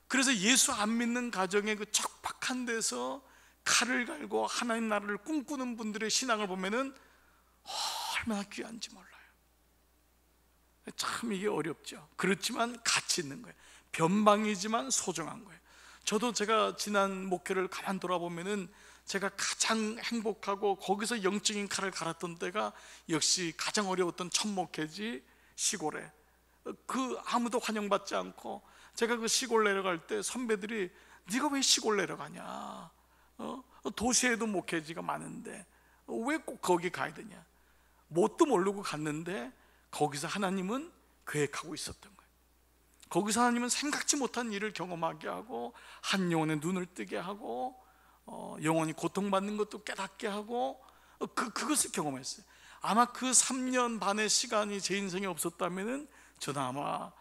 그래서 예수 안 믿는 가정의 그 척박한 데서 칼을 갈고 하나님 나라를 꿈꾸는 분들의 신앙을 보면은 얼마나 귀한지 몰라요. 참 이게 어렵죠. 그렇지만 가치 있는 거예요. 변방이지만 소중한 거예요. 저도 제가 지난 목회를 가만 돌아보면은 제가 가장 행복하고 거기서 영적인 칼을 갈았던 때가 역시 가장 어려웠던 천목회지 시골에, 그 아무도 환영받지 않고 제가 그 시골 내려갈 때 선배들이 네가 왜 시골 내려가냐, 도시에도 목회지가 많은데 왜 꼭 거기 가야 되냐. 뭣도 모르고 갔는데 거기서 하나님은 계획하고 있었던 거예요. 거기서 하나님은 생각지 못한 일을 경험하게 하고 한 영혼의 눈을 뜨게 하고 영혼이 고통받는 것도 깨닫게 하고 그것을 경험했어요. 아마 그 3년 반의 시간이 제 인생에 없었다면 저는 아마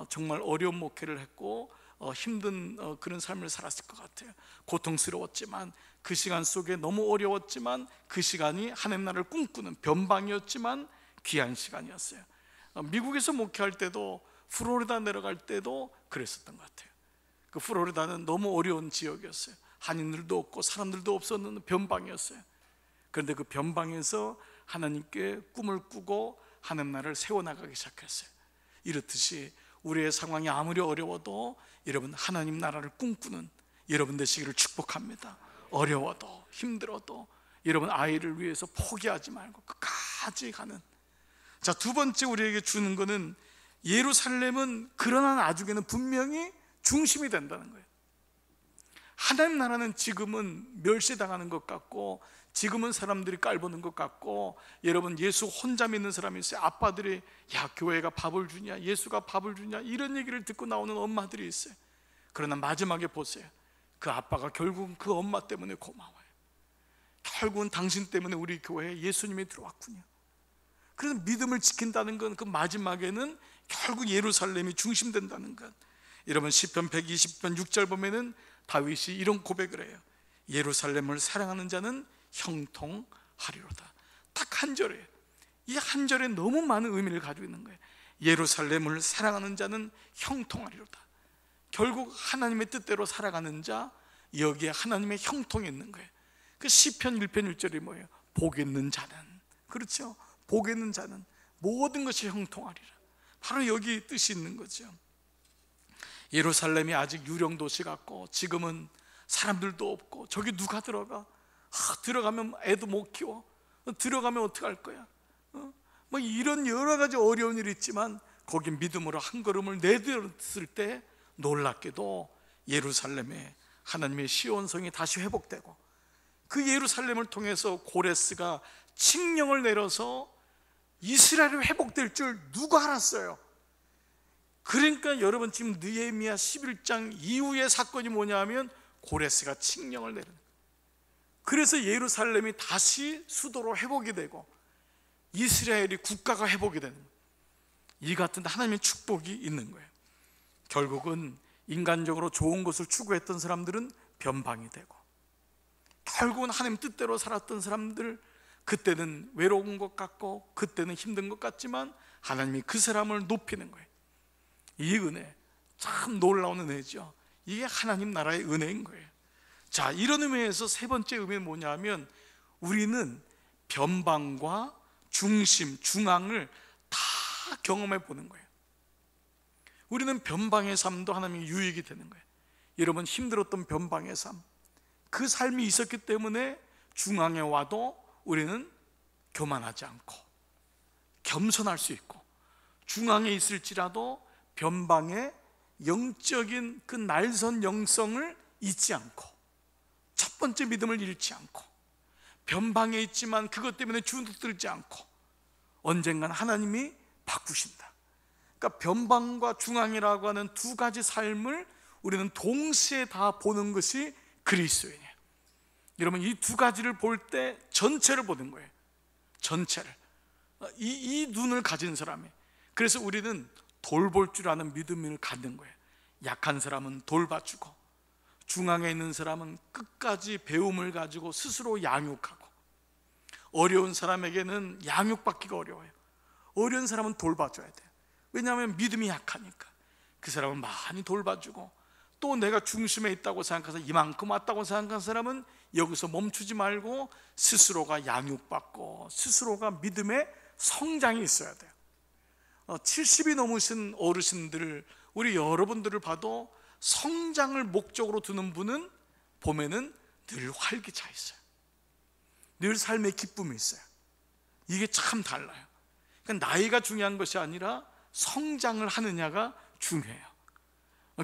정말 어려운 목회를 했고 힘든 그런 삶을 살았을 것 같아요. 고통스러웠지만 그 시간 속에 너무 어려웠지만 그 시간이 하나님 나라를 꿈꾸는 변방이었지만 귀한 시간이었어요. 미국에서 목회할 때도 플로리다 내려갈 때도 그랬었던 것 같아요. 그 플로리다는 너무 어려운 지역이었어요. 한인들도 없고 사람들도 없었는 변방이었어요. 그런데 그 변방에서 하나님께 꿈을 꾸고 하나님 나라를 세워나가기 시작했어요. 이렇듯이 우리의 상황이 아무리 어려워도 여러분 하나님 나라를 꿈꾸는 여러분 되시기를 축복합니다. 어려워도 힘들어도 여러분 아이를 위해서 포기하지 말고 끝까지 가는. 자, 두 번째 우리에게 주는 것은 예루살렘은 그러나 나중에는 분명히 중심이 된다는 거예요. 하나님 나라는 지금은 멸시당하는 것 같고 지금은 사람들이 깔보는 것 같고, 여러분 예수 혼자 믿는 사람이 있어요. 아빠들이 야 교회가 밥을 주냐, 예수가 밥을 주냐, 이런 얘기를 듣고 나오는 엄마들이 있어요. 그러나 마지막에 보세요. 그 아빠가 결국은 그 엄마 때문에 고마워요. 결국은 당신 때문에 우리 교회에 예수님이 들어왔군요. 그래서 믿음을 지킨다는 건 그 마지막에는 결국 예루살렘이 중심된다는 것. 여러분 시편 120편 6절 보면은 다윗이 이런 고백을 해요. 예루살렘을 사랑하는 자는 형통하리로다. 딱 한 절이에요. 이 한 절에 너무 많은 의미를 가지고 있는 거예요. 예루살렘을 사랑하는 자는 형통하리로다. 결국 하나님의 뜻대로 살아가는 자, 여기에 하나님의 형통이 있는 거예요. 그 시편 1편 1절이 뭐예요? 복 있는 자는, 그렇죠? 복 있는 자는 모든 것이 형통하리라. 바로 여기 뜻이 있는 거죠. 예루살렘이 아직 유령 도시 같고 지금은 사람들도 없고 저기 누가 들어가? 들어가면 애도 못 키워. 들어가면 어떡할 거야? 뭐 이런 여러 가지 어려운 일이 있지만 거기 믿음으로 한 걸음을 내딛었을 때 놀랍게도 예루살렘에 하나님의 시온성이 다시 회복되고, 그 예루살렘을 통해서 고레스가 칙령을 내려서 이스라엘이 회복될 줄 누가 알았어요? 그러니까 여러분 지금 느헤미야 11장 이후의 사건이 뭐냐 하면 고레스가 칙령을 내리는 거예요. 그래서 예루살렘이 다시 수도로 회복이 되고 이스라엘이 국가가 회복이 되는 거예요. 이 같은 하나님의 축복이 있는 거예요. 결국은 인간적으로 좋은 것을 추구했던 사람들은 변방이 되고, 결국은 하나님 뜻대로 살았던 사람들, 그때는 외로운 것 같고 그때는 힘든 것 같지만 하나님이 그 사람을 높이는 거예요. 이 은혜 참 놀라운 은혜죠. 이게 하나님 나라의 은혜인 거예요. 자, 이런 의미에서 세 번째 의미는 뭐냐 하면 우리는 변방과 중심, 중앙을 다 경험해 보는 거예요. 우리는 변방의 삶도 하나님이 유익이 되는 거예요. 여러분 힘들었던 변방의 삶, 그 삶이 있었기 때문에 중앙에 와도 우리는 교만하지 않고 겸손할 수 있고, 중앙에 있을지라도 변방의 영적인 그 날선 영성을 잊지 않고 첫 번째 믿음을 잃지 않고 변방에 있지만 그것 때문에 주눅들지 않고 언젠간 하나님이 바꾸신다. 그러니까 변방과 중앙이라고 하는 두 가지 삶을 우리는 동시에 다 보는 것이 그리스도인이에요. 여러분 이 두 가지를 볼 때 전체를 보는 거예요. 전체를. 이 눈을 가진 사람이. 그래서 우리는 돌볼 줄 아는 믿음을 갖는 거예요. 약한 사람은 돌봐주고, 중앙에 있는 사람은 끝까지 배움을 가지고 스스로 양육하고, 어려운 사람에게는 양육받기가 어려워요. 어려운 사람은 돌봐줘야 돼요. 왜냐하면 믿음이 약하니까. 그 사람을 많이 돌봐주고, 또 내가 중심에 있다고 생각해서 이만큼 왔다고 생각한 사람은 여기서 멈추지 말고 스스로가 양육받고 스스로가 믿음의 성장이 있어야 돼요. 70이 넘으신 어르신들, 우리 여러분들을 봐도 성장을 목적으로 두는 분은 보면은 늘 활기차 있어요. 늘 삶의 기쁨이 있어요. 이게 참 달라요. 그러니까 나이가 중요한 것이 아니라 성장을 하느냐가 중요해요.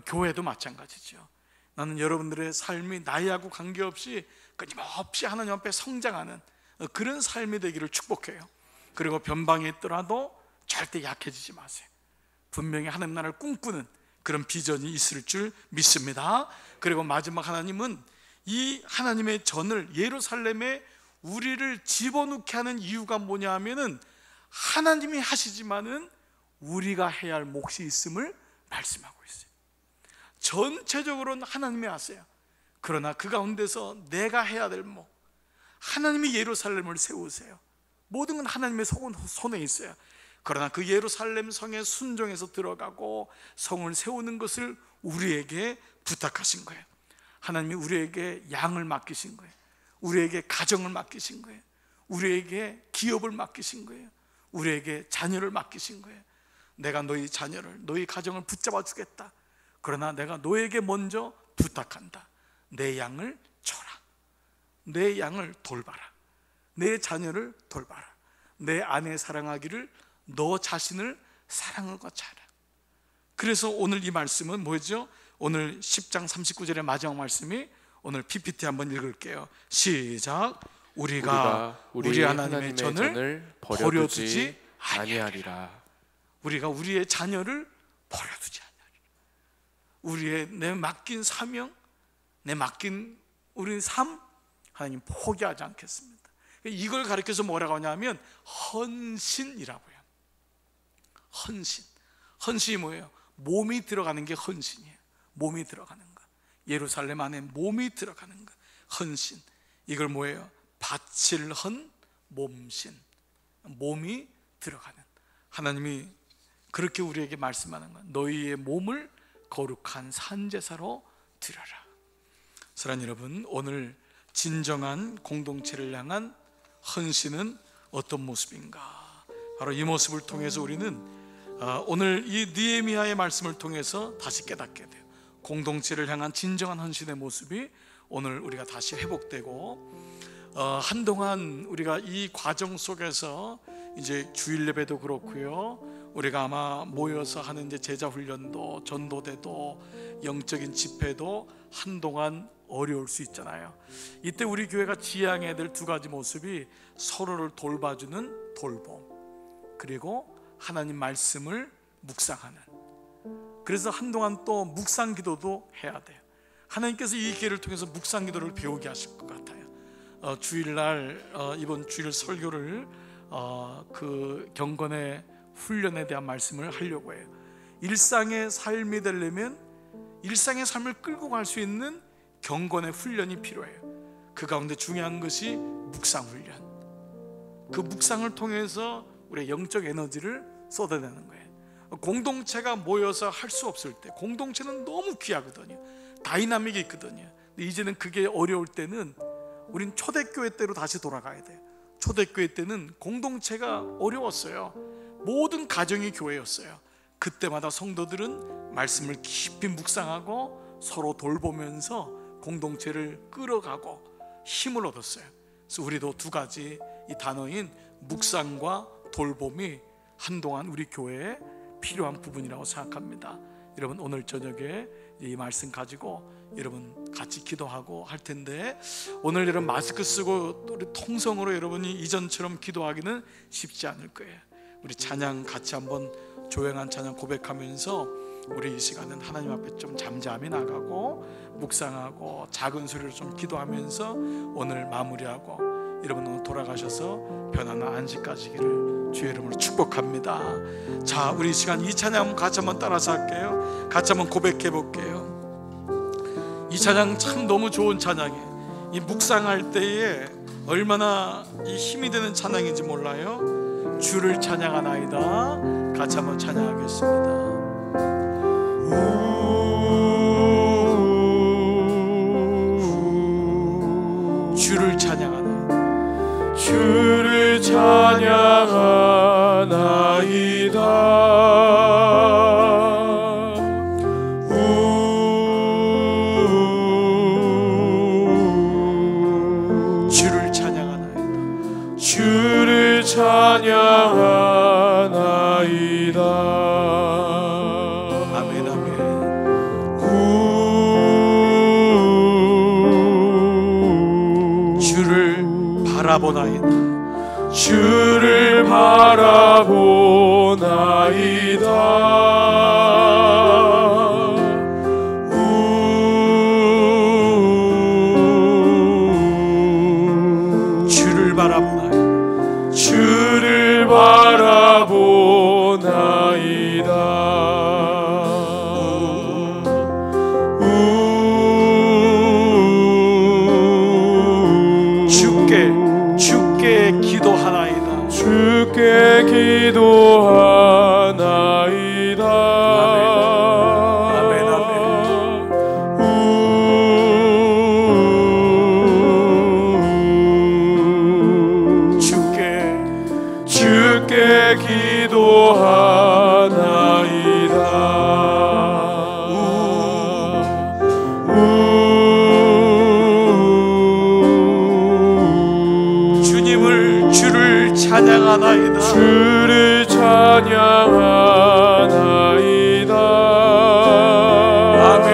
교회도 마찬가지죠. 나는 여러분들의 삶이 나이하고 관계없이 끊임없이 하나님 앞에 성장하는 그런 삶이 되기를 축복해요. 그리고 변방에 있더라도 절대 약해지지 마세요. 분명히 하나님 나라를 꿈꾸는 그런 비전이 있을 줄 믿습니다. 그리고 마지막 하나님은 이 하나님의 전을 예루살렘에 우리를 집어넣게 하는 이유가 뭐냐 하면은 하나님이 하시지만은 우리가 해야 할 몫이 있음을 말씀하고 있어요. 전체적으로는 하나님이 하세요. 그러나 그 가운데서 내가 해야 될 몫, 하나님이 예루살렘을 세우세요. 모든 건 하나님의 손에 있어요. 그러나 그 예루살렘 성에 순종해서 들어가고 성을 세우는 것을 우리에게 부탁하신 거예요. 하나님이 우리에게 양을 맡기신 거예요. 우리에게 가정을 맡기신 거예요. 우리에게 기업을 맡기신 거예요. 우리에게 자녀를 맡기신 거예요. 내가 너희 자녀를, 너희 가정을 붙잡아 주겠다. 그러나 내가 너에게 먼저 부탁한다. 내 양을 쳐라. 내 양을 돌봐라. 내 자녀를 돌봐라. 내 아내 사랑하기를 너 자신을 사랑한 것 잘해. 그래서 오늘 이 말씀은 뭐죠? 오늘 10장 39절의 마지막 말씀이, 오늘 PPT 한번 읽을게요. 시작. 우리가 우리 하나님의 전을 버려두지 아니하리라. 우리가 우리의 자녀를 버려두지 아니하리라. 우리의 내 맡긴 사명, 내 맡긴 우리 삶, 하나님 포기하지 않겠습니다. 이걸 가르쳐서 뭐라고 하냐면 헌신이라고 해요. 헌신. 헌신이 뭐예요? 몸이 들어가는 게 헌신이에요. 몸이 들어가는 거. 예루살렘 안에 몸이 들어가는 거. 헌신. 이걸 뭐예요? 바칠 헌 몸신. 몸이 들어가는. 하나님이 그렇게 우리에게 말씀하는 거. 너희의 몸을 거룩한 산제사로 드려라. 사랑하는 여러분, 오늘 진정한 공동체를 향한 헌신은 어떤 모습인가? 바로 이 모습을 통해서 우리는 오늘 이 느헤미야의 말씀을 통해서 다시 깨닫게 돼요. 공동체를 향한 진정한 헌신의 모습이 오늘 우리가 다시 회복되고, 한동안 우리가 이 과정 속에서 이제 주일 예배도 그렇고요, 우리가 아마 모여서 하는 이제 제자 훈련도, 전도대도, 영적인 집회도 한동안 어려울 수 있잖아요. 이때 우리 교회가 지향해야 될 두 가지 모습이 서로를 돌봐주는 돌봄, 그리고 하나님 말씀을 묵상하는. 그래서 한동안 또 묵상 기도도 해야 돼요. 하나님께서 이 기회를 통해서 묵상 기도를 배우게 하실 것 같아요. 주일날 이번 주일 설교를 그 경건의 훈련에 대한 말씀을 하려고 해요. 일상의 삶이 되려면 일상의 삶을 끌고 갈 수 있는 경건의 훈련이 필요해요. 그 가운데 중요한 것이 묵상 훈련. 그 묵상을 통해서 우리의 영적 에너지를 쏟아내는 거예요. 공동체가 모여서 할 수 없을 때, 공동체는 너무 귀하거든요. 다이나믹이 있거든요. 근데 이제는 그게 어려울 때는 우린 초대교회 때로 다시 돌아가야 돼요. 초대교회 때는 공동체가 어려웠어요. 모든 가정이 교회였어요. 그때마다 성도들은 말씀을 깊이 묵상하고 서로 돌보면서 공동체를 끌어가고 힘을 얻었어요. 그래서 우리도 두 가지 이 단어인 묵상과 돌봄이 한동안 우리 교회에 필요한 부분이라고 생각합니다. 여러분, 오늘 저녁에 이 말씀 가지고 여러분 같이 기도하고 할 텐데, 오늘 여러분 마스크 쓰고 우리 통성으로 여러분이 이전처럼 기도하기는 쉽지 않을 거예요. 우리 찬양 같이 한번 조용한 찬양 고백하면서 우리 이 시간은 하나님 앞에 좀 잠잠히 나가고 묵상하고 작은 소리로 좀 기도하면서 오늘 마무리하고, 여러분 오늘 돌아가셔서 편안한 안식 가지기를 주의 이름으로 축복합니다. 자, 우리 이 시간 이 찬양 같이 한번 따라서 할게요. 같이 한번 고백해 볼게요. 이 찬양 참 너무 좋은 찬양이에요. 이 묵상할 때에 얼마나 이 힘이 되는 찬양인지 몰라요. 주를 찬양하나이다. 같이 한번 찬양하겠습니다. 주를 찬양하나이다. 주를 찬양하나이다. 바라보나이다. 주를 바라보나이다. 주를 바라보나이다. 주를 바라보나이다. 주께 기도하나이다. 주께 기도하나이다. 아멘, 아멘, 아멘. 주께 기도하나이다. 주를 찬양하나이다. 주를 찬양하나이다. 아멘.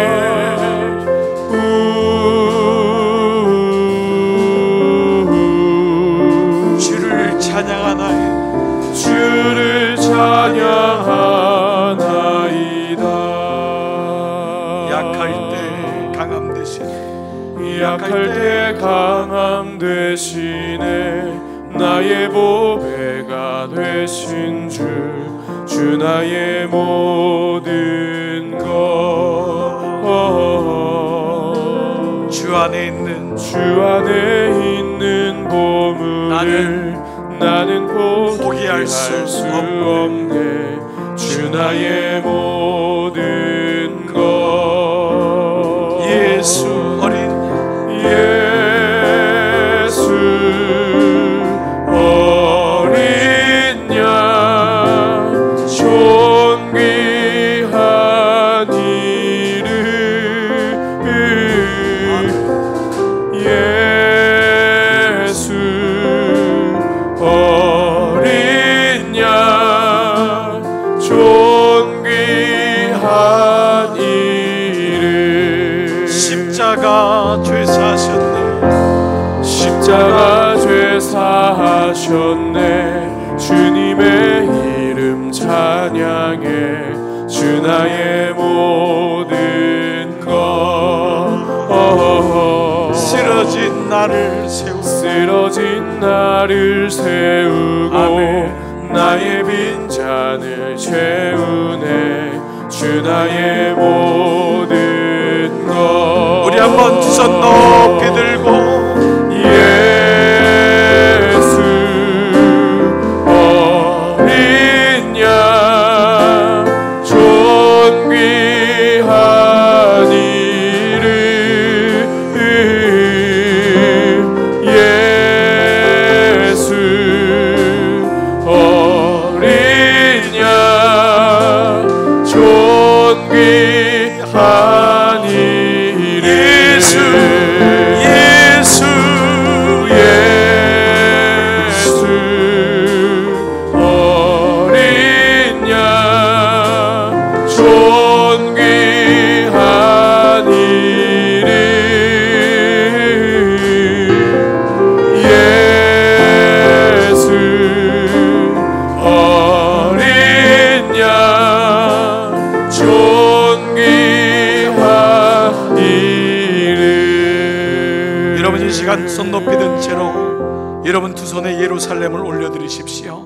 주를 찬양하나이다. 주를 찬양하나이다. 약할 때 강함 대신, 약할 때 강함 대신에 나의 보배가 되신 주 나의 모든 것. 주 안에 있는 보물을 나는 포기할 수 없네. 주 나의 모든 것. 예수 어린 존귀한 이름 예수 어린 양 존귀한 이름. 십자가 죄 사하셨네. 십자가 죄 사하셨네. 주님의 이름 찬양해. 주 나의 모든 것. 쓰러진 나를 세우고 아멘. 나의 빈잔을 채우네. 주 나의 모든 것. 우리 한번 두 손 높이 들고 예수 어린 양 존귀한 이름 예수 어린 양 존귀한 이름 예수 어린 양 존귀한 이름 예수 어린 양 존귀한 이름. 여러분 이 시간 손 높이 든 채로 여러분 두 손에 예루살렘을 올려드리십시오.